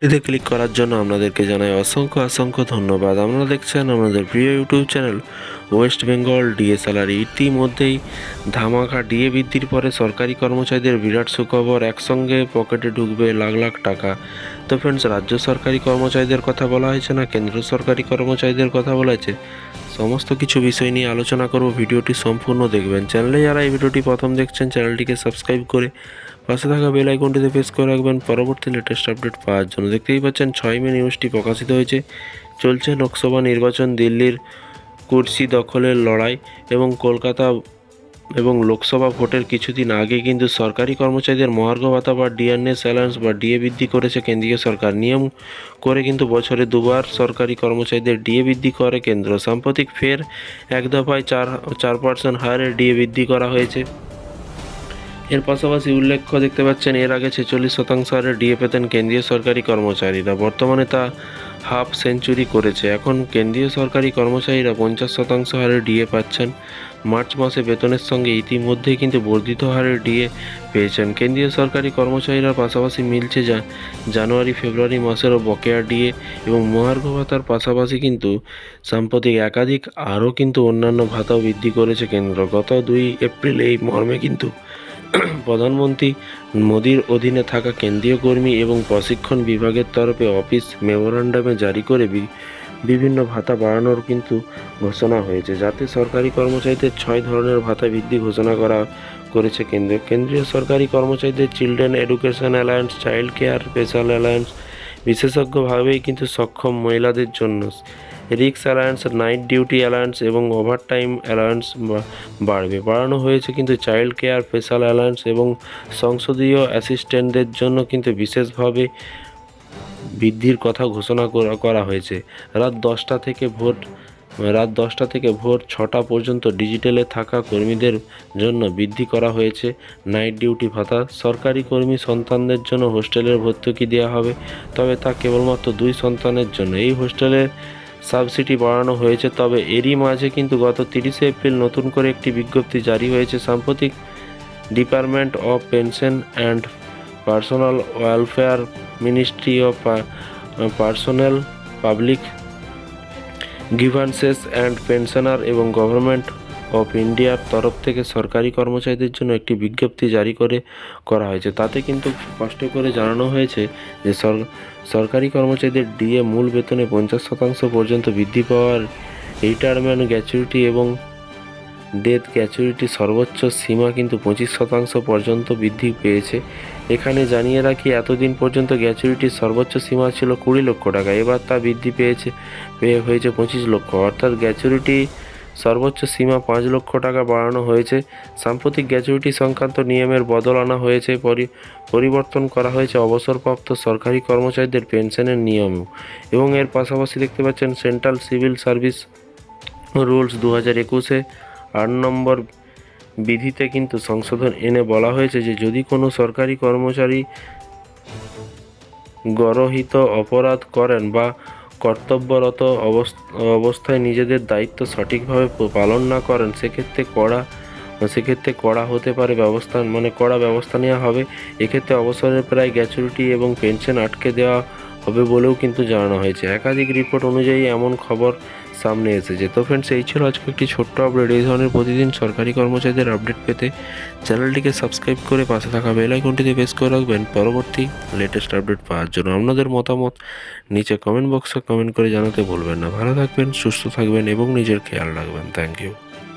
এতে ক্লিক করার জন্য আপনাদেরকে জানাই অসংখ্য ধন্যবাদ। আপনারা দেখছেন আমাদের প্রিয় YouTube channel West Bengal DA salary. ইতিমধ্যেই ধামাকা ডিএ বৃদ্ধির পরে সরকারি কর্মচারীদের বিরাট সুখবর, একসঙ্গে পকেটে ঢুকবে লাখ লাখ টাকা। তো ফ্রেন্ডস, রাজ্য সরকারি কর্মচারীদের কথা বলা হয়েছে না কেন্দ্র সরকারি কর্মচারীদের কথা বলা হয়েছে, সমস্ত কিছু বিষয় নিয়ে আলোচনা করব। ভিডিওটি সম্পূর্ণ দেখবেন। চ্যানেলে যারা এই ভিডিওটি প্রথম দেখছেন, চ্যানেলটিকে সাবস্ক্রাইব করে পাশে থাকা বেল আইকনটিতে প্রেস করে রাখবেন পরবর্তী লেটেস্ট আপডেট পাওয়ার জন্য। দেখতেই পাচ্ছেন 6 মে নিউজটি প্রকাশিত হয়েছে। চলছে লোকসভা নির্বাচন, দিল্লির কুর্সি দখলের লড়াই এবং কলকাতা এবং লোকসভা ভোটের কিছুদিন আগে কিন্তু সরকারি কর্মচারীদের মহার্ঘ ভাতা বা ডিএনএস অ্যালায়েন্স বা ডিএ বৃদ্ধি করেছে কেন্দ্রীয় সরকার। নিয়ম করে কিন্তু বছরে দুবার সরকারি কর্মচারীদের ডিএ বৃদ্ধি করে কেন্দ্র। সাম্প্রতিক ফের এক দফায় 4% হারে ডিএ বৃদ্ধি করা হয়েছে। এর পাশাপাশি উল্লেখ্য দেখতে পাচ্ছেন, এর আগে 46% হারে ডিএ পেতেন কেন্দ্রীয় সরকারি কর্মচারীরা, বর্তমানে তা হাফ সেঞ্চুরি করেছে। এখন কেন্দ্রীয় সরকারি কর্মচারীরা 50% হারে ডিএ পাচ্ছেন। মার্চ মাসে বেতনের সঙ্গে ইতিমধ্যেই কিন্তু বর্ধিত হারে ডিএ পেয়েছেন কেন্দ্রীয় সরকারি কর্মচারীরা। পাশাপাশি মিলছে জানুয়ারি ফেব্রুয়ারি মাসেরও বকেয়া ডিএ এবং মহার্ঘ ভাতার পাশাপাশি কিন্তু সাম্প্রতিক একাধিক আরও কিন্তু অন্যান্য ভাতাও বৃদ্ধি করেছে কেন্দ্র। গত 2 এপ্রিল এই মর্মে কিন্তু প্রধানমন্ত্রী মোদির অধীনে থাকা কেন্দ্রীয় কর্মী এবং প্রশিক্ষণ বিভাগের তরফে অফিস মেমোরান্ডামে জারি করে বিভিন্ন ভাতা বাড়ানোর কিন্তু ঘোষণা হয়েছে, যাতে সরকারি কর্মচারীদের 6 ধরনের ভাতা বৃদ্ধি ঘোষণা করেছে কেন্দ্রীয় সরকারি কর্মচারীদের children education allowance, child care special allowance, বিশেষজ্ঞভাবেই কিন্তু সক্ষম মহিলাদের জন্য রিক্স অ্যালায়েন্স, নাইট ডিউটি অ্যালায়েন্স এবং ওভারটাইম অ্যালায়েন্স বাড়ানো হয়েছে কিন্তু চাইল্ড কেয়ার স্পেশাল অ্যালায়েন্স এবং সংসদীয় অ্যাসিস্ট্যান্টদের জন্য কিন্তু বিশেষভাবে বৃদ্ধির কথা ঘোষণা করা হয়েছে। রাত 10টা থেকে ভোর 6টা পর্যন্ত ডিজিটালে থাকা কর্মীদের জন্য বৃদ্ধি করা হয়েছে নাইট ডিউটি ভাতা। সরকারি কর্মী সন্তানদের জন্য হোস্টেলের ভর্তুকি দেওয়া হবে, তবে তা কেবলমাত্র 2 সন্তানের জন্য। এই হোস্টেলের সাবসিডি বাড়ানো হয়েছে, তবে এরই মাঝে কিন্তু গত 30শে এপ্রিল নতুন করে একটি বিজ্ঞপ্তি জারি হয়েছে। সাম্প্রতিক department of pension and personal welfare, ministry of personal public grievances and pensioner এবং গভর্নমেন্ট অফ ইন্ডিয়ার তরফ থেকে সরকারি কর্মচারীদের জন্য একটি বিজ্ঞপ্তি জারি করা হয়েছে। তাতে কিন্তু স্পষ্ট করে জানানো হয়েছে যে সরকারি কর্মচারীদের ডিএ মূল বেতনে 50% পর্যন্ত বৃদ্ধি পাওয়ার, রিটায়ারমেন্ট গ্র্যাচুইটি এবং ডেথ গ্র্যাচুইটি সর্বোচ্চ সীমা কিন্তু 25% পর্যন্ত বৃদ্ধি পেয়েছে। এখানে জানিয়ে রাখি, এতদিন পর্যন্ত গ্র্যাচুইটির সর্বোচ্চ সীমা ছিল 20 লক্ষ টাকা, এবার তা বৃদ্ধি হয়েছে 25 লক্ষ, অর্থাৎ গ্র্যাচুইটি সর্বোচ্চ সীমা 5 লক্ষ টাকা বাড়ানো হয়েছে। সাম্প্রতিক গ্র্যাচুইটি সংক্রান্ত নিয়মের বদল আনা হয়েছে, পরিবর্তন করা হয়েছে অবসরপ্রাপ্ত সরকারি কর্মচারীদের পেনশনের নিয়মও। এবং এর পাশাপাশি দেখতে পাচ্ছেন, সেন্ট্রাল সিভিল সার্ভিস রুলস 2021-এ 8 নম্বর বিধিতে কিন্তু সংশোধন এনে বলা হয়েছে যে যদি কোনো সরকারি কর্মচারী গর্হিত অপরাধ করেন বা কর্তব্যরত অবস্থায় নিজেদের দায়িত্ব সঠিকভাবে পালন না করেন, সেক্ষেত্রে কড়া হতে পারে কড়া ব্যবস্থা নেওয়া হবে। এক্ষেত্রে অবসরের প্রায় গ্র্যাচুইটি এবং পেনশন আটকে দেওয়া হবে বলেও কিন্তু জানানো হয়েছে। একাধিক রিপোর্ট অনুযায়ী এমন খবর সামনে এসেছে। তো ফ্রেন্ডস, এই ছিল আজকে একটি ছোট্ট আপডেট। এই ধরনের প্রতিদিন সরকারি কর্মচারীদের আপডেট পেতে চ্যানেলটিকে সাবস্ক্রাইব করে পাশে থাকা বেল আইকনটিতে প্রেস করে রাখবেন পরবর্তী লেটেস্ট আপডেট পাওয়ার জন্য। আপনাদের মতামত নিচে কমেন্ট বক্সে কমেন্ট করে জানাতে ভুলবেন না। ভালো থাকবেন, সুস্থ থাকবেন এবং নিজের খেয়াল রাখবেন। Thank you.